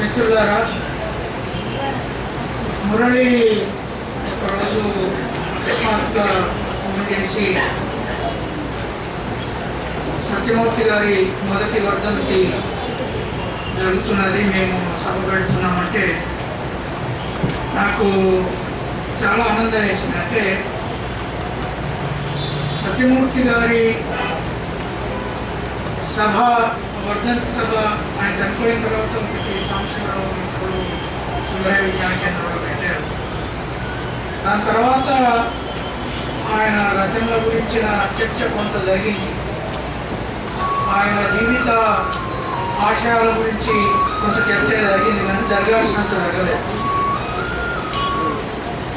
మిత్రులారా, మురళి ఒకరోజు అకస్మాత్తుగా ఫోన్ చేసి సత్యమూర్తి గారి మొదటి వర్ధంతి జరుగుతున్నది, మేము సభ పెడుతున్నామంటే నాకు చాలా ఆనందం వేసింది. అంటే సత్యమూర్తి గారి సభ, వర్ధంతి సభ ఆయన చనిపోయిన తర్వాత ఒకటి సాంస్కృతిక మిత్రులు సుందరయ్య విజ్ఞాన కేంద్రంలో పెట్టారు. దాని తర్వాత ఆయన రచనల గురించిన చర్చ కొంత జరిగింది. ఆయన జీవిత ఆశయాల గురించి కొంత చర్చ జరిగింది, కానీ జరగాల్సినంత జరగలేదు.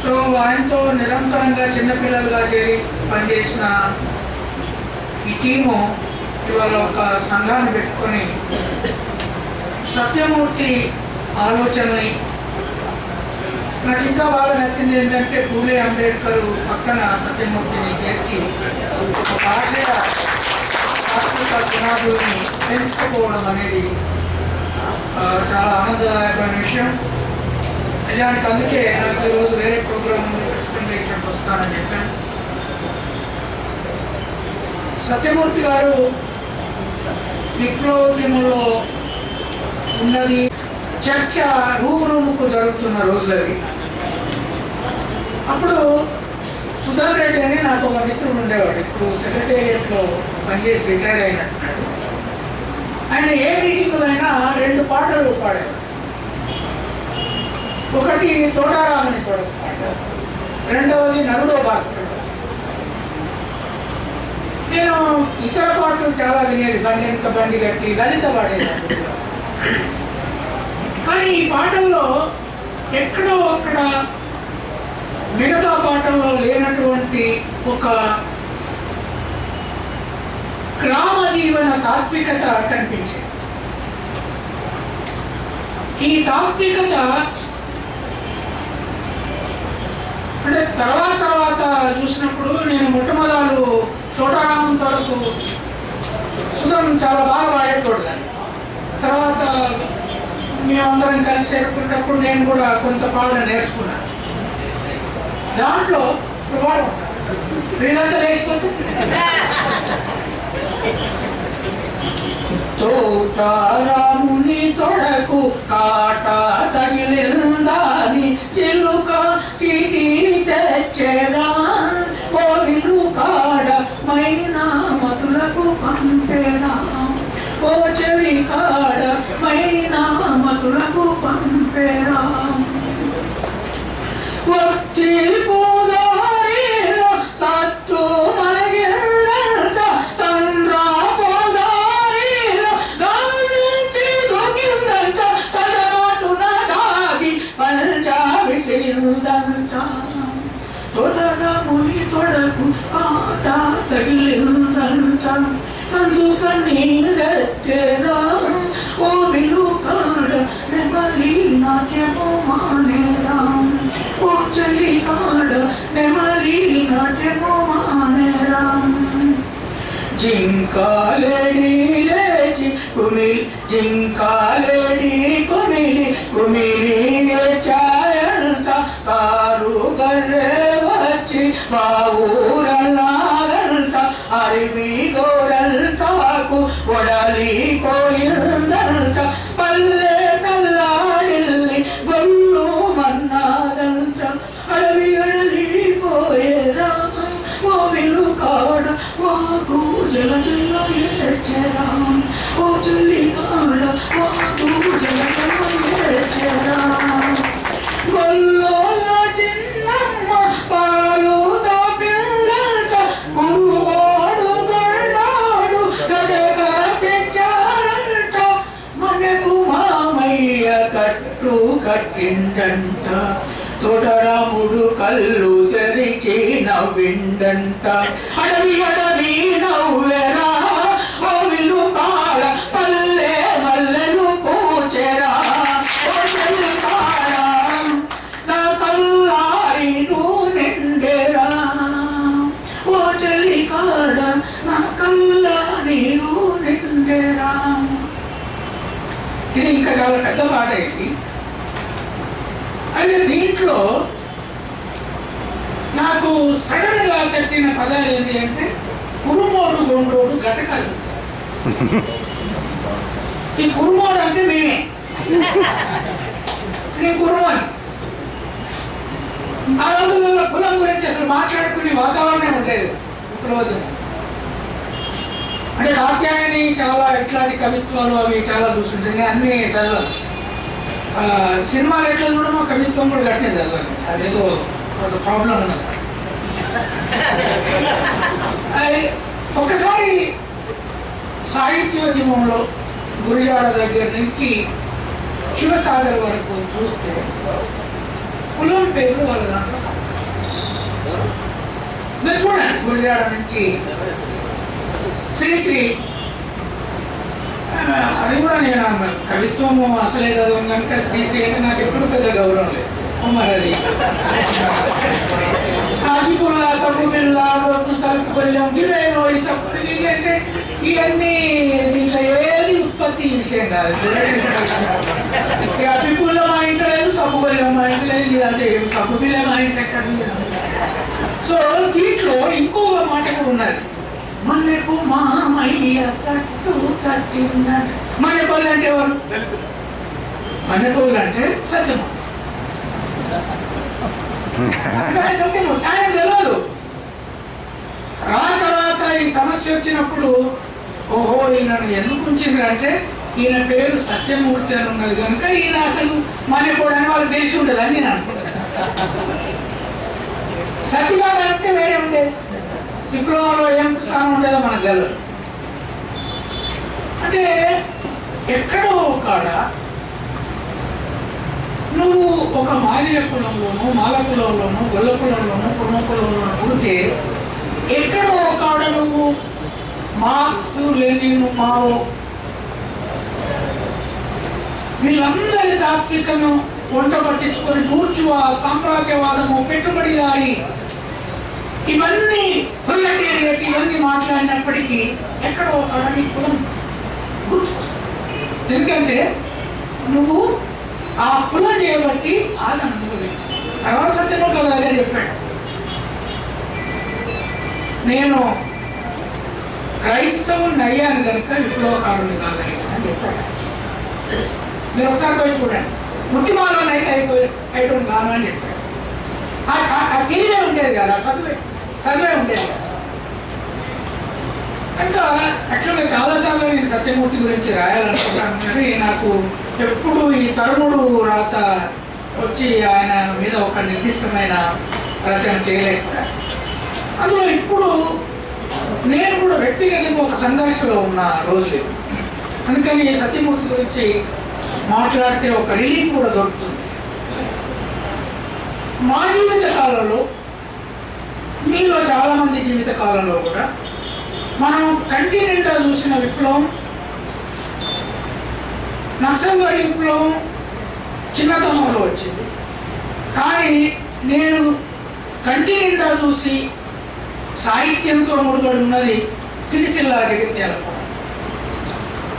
సో ఆయనతో నిరంతరంగా చిన్నపిల్లలుగా చేరి పనిచేసిన ఈ టీము ఇవాళ ఒక సంఘాన్ని పెట్టుకొని సత్యమూర్తి ఆలోచనని, నాకు ఇంకా బాగా నచ్చింది ఏంటంటే పూలే అంబేద్కర్ పక్కన సత్యమూర్తిని చేర్చి ఒక ఆశయ సాంస్కృతిక పునాదుల్ని పెంచుకోవడం అనేది చాలా ఆనందదాయకమైన విషయం. నిజానికి అందుకే నాకు ఈరోజు వేరే ప్రోగ్రామ్ ఖచ్చితంగా ఇక్కడికి వస్తానని చెప్పాను. సత్యమూర్తి గారు విప్లవోద్యమంలో ఉన్నది చర్చ రూముకు జరుగుతున్న రోజులవి. అప్పుడు సుధన్ రెడ్డి అని నాకు ఒక మిత్రుడు ఉండేవాడు, ఇప్పుడు సెక్రటేరియట్లో పనిచేసి రిటైర్ అయినట్టున్నాడు. ఆయన ఏ మీటింగ్లో అయినా 2 పాటలు పాడారు. ఒకటి తోటారామని తోడకు పాట, రెండవది నరుడో భాస్కర్. నేను ఇతర పాటలు చాలా వినేది, బండి వెనుక బండి కట్టి లలిత పాడేది. కానీ ఈ పాటల్లో ఎక్కడో అక్కడ మిగతా పాటల్లో లేనటువంటి ఒక గ్రామ జీవన తాత్వికత కనిపించింది. ఈ తాత్వికత అంటే తర్వాత చూసినప్పుడు నేను మొట్టమొదలు తోటారామం తోటకు సుధన్ చాలా బాగా పాడేటోడు. కానీ తర్వాత మేమందరం కలిసి చేరుకునేటప్పుడు నేను కూడా కొంత పాటలు నేర్చుకున్నాను. దాంట్లో వీళ్ళంతా లేచిపోతే తోటారాముని తొడకు కాట తగిలిందాని చిలుక చితి తెచ్చెరా, ఓవిలు కాడ మైనా మతులకు పంపెరా, ఓ చెవి కాడ మైనా మతులకు పంపెరా. వత్తి పోదారిలో సత్తు మలగిరంట, చంద్ర పోదారిలో గాలించి దొరికిందంట, సజమాటున దాగి పంజాబి సిరిందంట. తొడరాముని తొడకు కాట తగిలిందంట, కందుక నీరెత్తెరా, ఓ బిలు కాడ నెమలి నాట్యము మానేరా, ఓ చలి కాడ నెమలి నాట్యము మానేరా. జింకాలేడి లేచి కుమిలి, జింకాలేడి కుమిలి కుమిలి వేచాయంట, కారు బర్రె వచ్చి మా ఊరన్నారంట, అరివి గోరంటాకు ఒడలి పోయిందంట, పల్లె తల్లాడిల్లి గొల్లు మన్నాదంట, అడవి అడలి పోయేరా, ఓ విలు కాడ వాగు జల జల ఏడ్చెరా, ఓ చలి కాడ వాగు జల జల ఏడ్చెరా. గొల్లోల చిన్నమ్మ పాలు తాపిందంట, కురువాడు గొల్లాడు గడగ తెచ్చారంట, మనకు మామయ్య కట్టు కట్టిండంట, తోటరాముడు కళ్ళు తెరిచి నవ్విండంట, అడవి అడవి నవ్వెరా, ఓ విలు కాడ పల్లె మల్లెలు పూచెరా, ఓ చెల్లి కాడ నా కల్లారి నిండెరా, ఓ చెల్లి కాడ నా కల్లారి నిండెరా. ఇది ఇంకా చాలా పెద్ద పాట ఇది. అయితే దీంట్లో నాకు సడన్గా తట్టిన పదాలు ఏంటి అంటే కురుమోడు గొండోడు గటకాలు. ఈ కురుమోడు అంటే నేనే, నేను కురుమోని. ఆ రోజుల్లో కులం గురించి అసలు మాట్లాడుకునే వాతావరణం ఉండేది. రోజు అంటే కాత్యాయని చాలా ఇట్లాంటి కవిత్వాలు అవి చాలా చూస్తుంటుంది. అన్నీ చదవాలి. సినిమాలు ఎట్లా చూడమో కవిత్వం కూడా గట్టినే చదవాలి. అదేదో ప్రాబ్లం ఉన్నది. ఒకసారి సాహిత్యోద్యమంలో గురిజాడ దగ్గర నుంచి శివసాగర్ వరకు చూస్తే కులం పేరు వాళ్ళ దాంట్లో మీరు చూడండి. గురిజాడ నుంచి శ్రీశ్రీ, అది కూడా నేను కవిత్వము అసలే చదవను కనుక శ్రీశ్రీ అంటే నాకు ఎప్పుడు పెద్ద గౌరవం లేదు. మరి అది అగిపుల్లా సబ్బు బిల్లా తలుపు కొల్లం గిరేనో ఈ సబ్బు అంటే ఇవన్నీ దీంట్లో ఏది ఉత్పత్తి విషయం కాదు. అగిపుల్ల మా ఇంట్లో లేదు, సబ్బు కొల్లం మా ఇంట్లో లేదు, ఇదంటే సబ్బు బిల్ల మా ఇంట్లో ఎక్కడ. సో దీంట్లో ఇంకొక మాట కూడా ఉన్నది. మల్లెపు మామయ్య కట్టు కట్టిన మల్లెపల్లి అంటే ఎవరు? మల్లెపల్లి అంటే సత్యమూర్తి. సత్యమూర్తి ఆయన తెలియదు. తర్వాత ఈ సమస్య వచ్చినప్పుడు ఓహో ఈయనను ఎందుకు ఉంచింది అంటే ఈయన పేరు సత్యమూర్తి అని ఉన్నది కనుక ఈయన అసలు మల్లెపూడి అని వాళ్ళకి తెలిసి ఉండదు అని నేను అనుకుంటాను. సత్యనారాయణ అంటే వేరే ఉండేది. విప్లవంలో ఏం స్థానం ఉండేదో మనకు తెలియదు. అంటే ఎక్కడో కాడ నువ్వు ఒక మాదిగ కులంలోనూ, మాల కులంలోనూ, గొల్ల కులంలోనూ, కుర్మ కులంలోనూ పుడితే ఎక్కడో కాడ నువ్వు మార్క్స్, లెనిన్, మావో వీళ్ళందరి తాత్వికను వంట పట్టించుకొని బూర్జువా సామ్రాజ్యవాదము, పెట్టుబడిదారి ఇవన్నీ ప్రొలెటేరియట్ ఇవన్నీ మాట్లాడినప్పటికీ ఎక్కడో ఒకటి కులం గుర్తుకొస్తుంది. ఎందుకంటే నువ్వు ఆ కులం చేయబట్టి ఆనందం తర్వాత సత్యమూర్తి అలాగే చెప్పాడు. నేను క్రైస్తవుని అయ్యాను కనుక విప్లవకారుని కాగలిగానని చెప్పాడు. మీరు ఒకసారి పోయి చూడండి. ముట్టిమాలోనైతే అయిపోయి కాను అని చెప్పాడు. ఆ తెలివే ఉండేది కదా, చదివే ఉండేది కదా. ఇంకా యాక్చువల్గా చాలాసార్లు నేను సత్యమూర్తి గురించి రాయాలనుకుంటాను, కానీ నాకు ఎప్పుడు ఈ తరుణుడు రాత వచ్చి ఆయన మీద ఒక నిర్దిష్టమైన రచన చేయలేకపోయాను. అందులో ఇప్పుడు నేను కూడా వ్యక్తిగతంగా ఒక సంఘర్షణలో ఉన్న రోజులు. అందుకని సత్యమూర్తి గురించి మాట్లాడితే ఒక రిలీఫ్ కూడా దొరుకుతుంది. మా జీవిత కాలంలో, మీలో చాలామంది జీవిత కాలంలో కూడా మనం కంటి నిండా చూసిన విప్లవం, నక్సల్బరీ విప్లవం చిన్నతనంలో వచ్చింది. కానీ నేను కంటి నిండా చూసి సాహిత్యంతో ముడిపడి ఉన్నది సిరిసిల్ల జగిత్యాల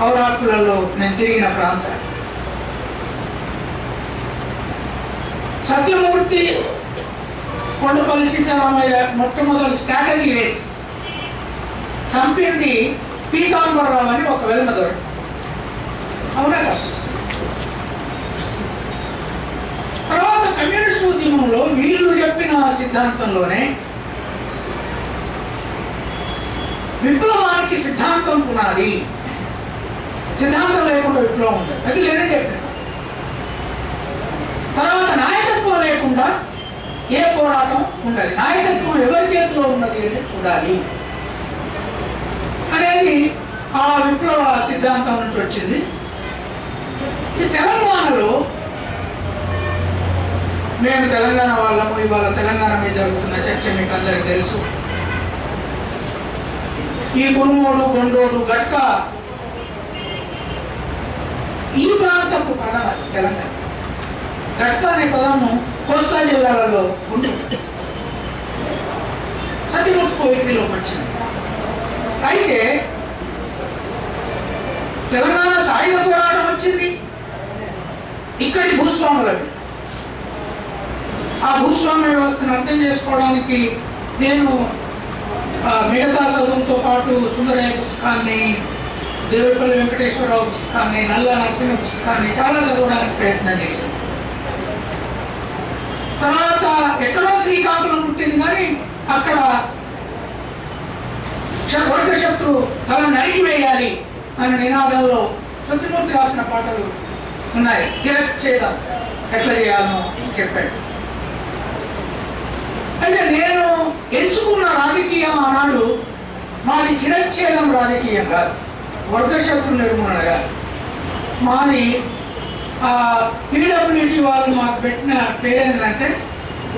ఔరాకులలో నేను తిరిగిన ప్రాంతాలు. సత్యమూర్తి కొండపల్లి సీతారామయ్య మొట్టమొదటి స్ట్రాటజీ వేసి చంపింది పీతాంబరరావు అని ఒక వెల్మదొర. అవునా కదా? తర్వాత కమ్యూనిస్ట్ ఉద్యమంలో వీళ్ళు చెప్పిన సిద్ధాంతంలోనే విప్లవానికి సిద్ధాంతం పునాది, సిద్ధాంతం లేకుండా విప్లవం ఉండదు, అది లేనే చెప్పారు. తర్వాత నాయకత్వం లేకుండా ఏ పోరాటం ఉండదు, నాయకత్వం ఎవరి చేతిలో ఉన్నది అని చూడాలి అనేది ఆ విప్లవ సిద్ధాంతం నుంచి వచ్చింది. ఈ తెలంగాణలో మేము తెలంగాణ వాళ్ళము, ఇవాళ తెలంగాణ మీద జరుగుతున్న చర్చ మీకు అందరికీ తెలుసు. ఈ కురుమోడు, గొండోడు, గట్కా ఈ ప్రాంతపు పదం అది తెలంగాణ. గట్కా అనే పదము కోస్తా జిల్లాలలో ఉంటుంది, సత్యమూర్తి పోయిట్రీలో వచ్చింది. అయితే తెలంగాణ సాయుధ పోరాటం వచ్చింది, ఇక్కడి భూస్వాములవి. ఆ భూస్వామ్య వ్యవస్థను అర్థం చేసుకోవడానికి నేను మిగతా చదువుతో పాటు సుందరయ్య పుస్తకాన్ని, దేవుపల్లి వెంకటేశ్వరరావు పుస్తకాన్ని, నల్ల నరసింహ పుస్తకాన్ని చాలా చదవడానికి ప్రయత్నం చేశాను. తర్వాత ఎక్కడో శ్రీకాకుళం పుట్టింది, కానీ అక్కడ వర్గశత్రు తల నరికి వేయాలి అనే నినాదంలో సత్యమూర్తి రాసిన పాటలు ఉన్నాయి. చిరచ్ఛేదం ఎట్లా చేయాలో చెప్పాడు. అయితే నేను ఎంచుకున్న రాజకీయం ఆనాడు మాది చిరచ్ఛేదం రాజకీయం కాదు, వర్గశత్రు నిర్మూలన కాదు. మాది పీడబ్ల్యూడీ వాళ్ళు మాకు పెట్టిన పేరేంటంటే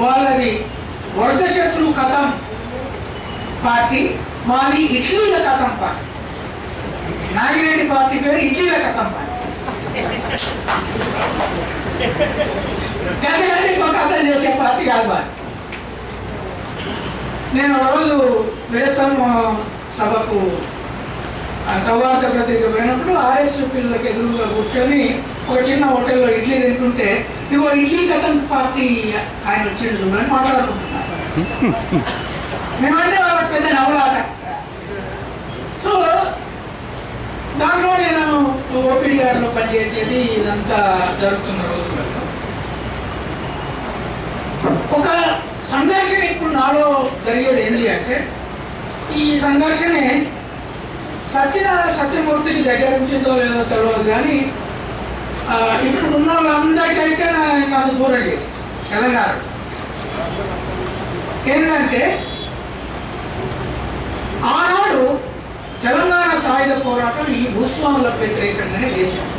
వాళ్ళది వర్గశత్రు కథం పార్టీ, మాది ఇడ్లీల కథం పార్టీ. నాగిరెడ్డి పార్టీ పేరు ఇడ్లీల కథం పార్టీ. గంటగంటే ఒక కథలు చేసే పార్టీ కాదు మాది. నేను రోజు వేసం సభకు సౌహార్ద ప్రతినిధి పోయినప్పుడు ఆర్ఎస్ పిల్లలకి ఎదురుగా కూర్చొని ఒక చిన్న హోటల్లో ఇడ్లీ తింటుంటే ఇగో ఇడ్లీ కథం పార్టీ ఆయన వచ్చిండు చూడని మాట్లాడుకుంటున్నారు. మేమంటే వాళ్ళకి పెద్ద నవలాట. సో దాంట్లో నేను ఓపీడీఆర్లో పనిచేసేది ఇదంతా జరుగుతున్న రోజులలో ఒక సంఘర్షణ ఇప్పుడు నాలో జరిగేది ఏంటి అంటే, ఈ సంఘర్షణే సత్యమూర్తికి దగ్గర ఉంచిందో లేదో తెలియదు, కానీ ఇప్పుడు ఉన్న వాళ్ళందరికైతే నన్ను దూరం చేసి తెలంగాణ ఏంటంటే, ఆనాడు తెలంగాణ సాయుధ పోరాటం ఈ భూస్వాములకు వ్యతిరేకంగానే చేశారు.